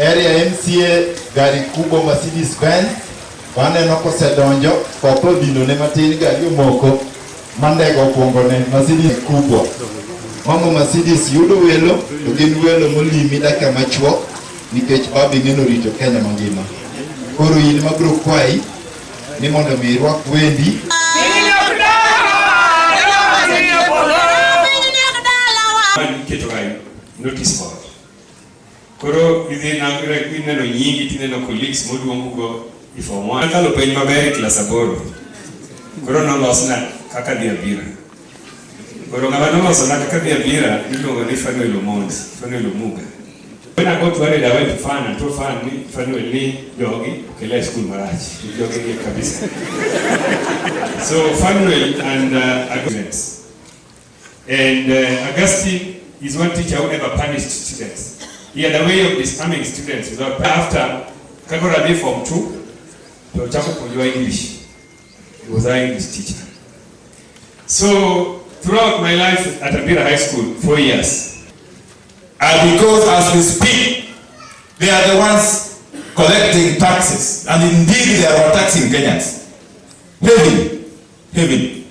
area MCA gari kubwa Mercedes Benz waneno kosedonjo kopo bino ne matin gari moko mandego kuongone Mercedes kubwa. Mama Mercedes yudo welo to gin welo molimi dakika machuok nikech babi ngeno rito Kenya mangima. Koro in mabro kwai ni mondo mi rwak wendi notice board. Koro idhi nagira kwineno nyingi tineno colleagues moduongo ifom one. Kalo penj maber class 8. Koro nolosna kaka dhi abira. Koro ng'ama nolosona kaka dhi abira iluongo ni Fanuel Omondi, Fanuel Omuga. When I got worried, I went to Fan and told Fanuel ni jogi kele school marach. Jogi ni kabisa. So Fanuel and agreements. And Augustine is one teacher who never punished students. He had a way of disarming students without. After Kagoradi Form 2, to Chapo Kujua English. He was an English teacher. So throughout my life at Abira High School, 4 years. And because as we speak, they are the ones collecting taxes, and indeed they are taxing Kenyans. Heavily.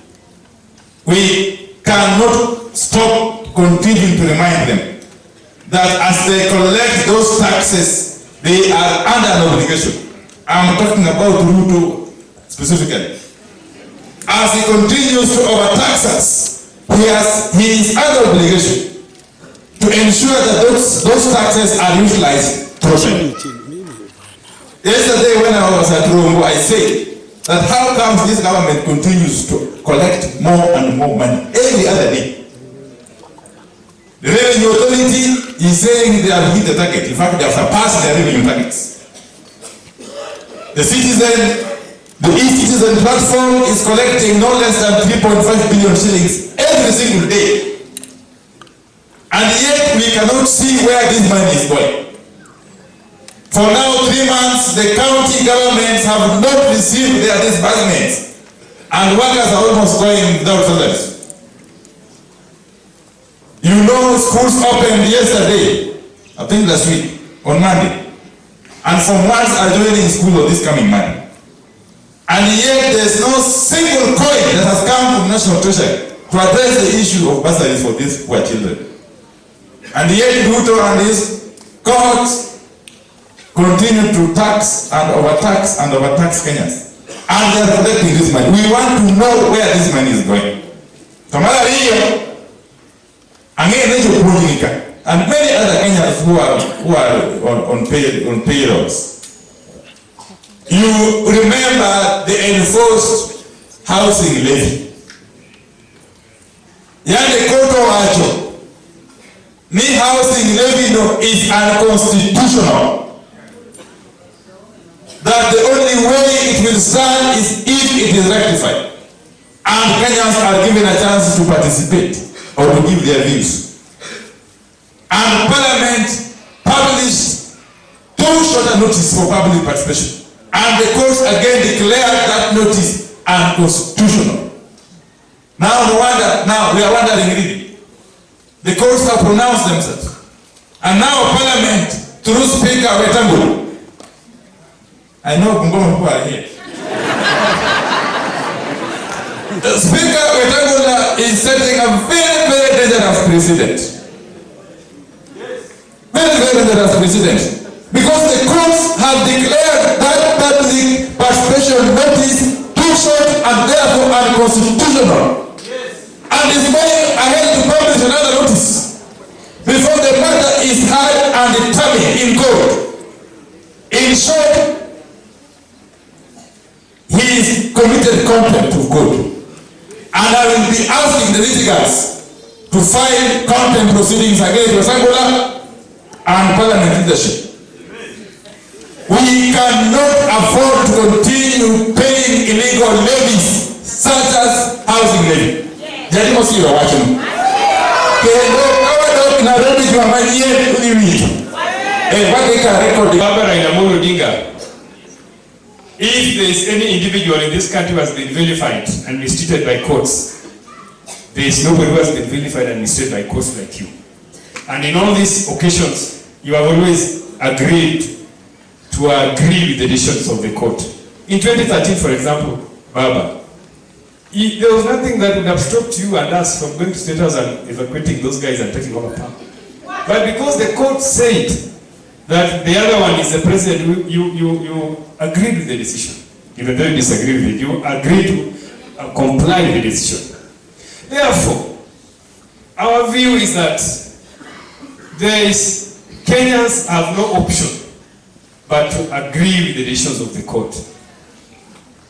We cannot stop continuing to remind them that as they collect those taxes, they are under an obligation. I'm talking about Ruto specifically. As he continues to overtax us, he is under obligation to ensure that those taxes are utilized properly. Yesterday when I was at Rombo, I said that how comes this government continues to collect more and more money every other day? The revenue authority is saying they have hit the target. In fact, they have surpassed their revenue targets. The e-citizen platform is collecting no less than 3.5 billion shillings every single day. And yet we cannot see where this money is going. For now 3 months, the county governments have not received their disbursements, and workers are almost going without salaries. You know, schools opened yesterday, I think last week, on Monday, and some ones are joining school on this coming Monday. And yet there's no single coin that has come from National Treasury to address the issue of bursaries for these poor children. And yet Ruto and his cohorts continue to tax and overtax Kenyans. And they are collecting this money. We want to know where this money is going. And many other Kenyans who are on payrolls. You remember the enforced housing levy. Yande koto wacho. Ni housing levy is unconstitutional. That the only way it will stand is if it is rectified. And Kenyans are given a chance to participate or to give their views. And Parliament published 2 shorter notices for public participation. And the courts again declared that notice unconstitutional. Now we are wondering really. The courts have pronounced themselves. And now Parliament, through Speaker WETANGULA, I know Bungoma who are here. The Speaker WETANGULA is setting a very, very dangerous precedent. Very, very dangerous precedent. Because the courts have declared that public participation notice too short and therefore unconstitutional. And is going ahead to publish another notice before the matter is heard and determined in court. In short, he is committed contempt of God. And I will be asking the litigants to file contempt proceedings against WETANGULA and Parliament leadership. We cannot afford to continue paying illegal levies such as housing levy. Jadi mesti watching. Kendo kawa na ready kwa manye uliwi. Wake record Baba Raila Odinga. If there is any individual in this country who has been vilified and mistreated by courts, there is nobody who has been vilified and mistreated by courts like you. And in all these occasions, you have always agreed to agree with the decisions of the court. In 2013, for example, Baba, there was nothing that would have stopped you and us from going to State House and evacuating those guys and taking over power. But because the court said that the other one is the president, you agreed with the decision. Even though you disagreed with it, you agreed to comply with the decision. Therefore, our view is that Kenyans have no option but to agree with the decisions of the court.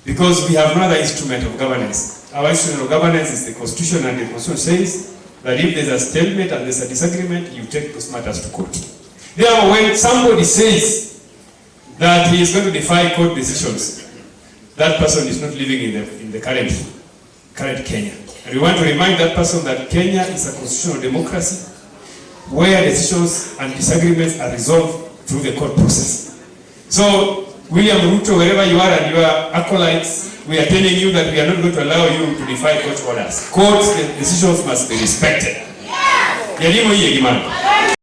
Because we have no other instrument of governance. Our instrument of governance is the Constitution, and the Constitution says that if there's a stalemate and there's a disagreement, you take those matters to court. Therefore, when somebody says that he is going to defy court decisions, that person is not living in the current Kenya. And we want to remind that person that Kenya is a constitutional democracy where decisions and disagreements are resolved through the court process. So, William Ruto, wherever you are and your acolytes, we are telling you that we are not going to allow you to defy court orders. Court decisions must be respected. Yalimu hii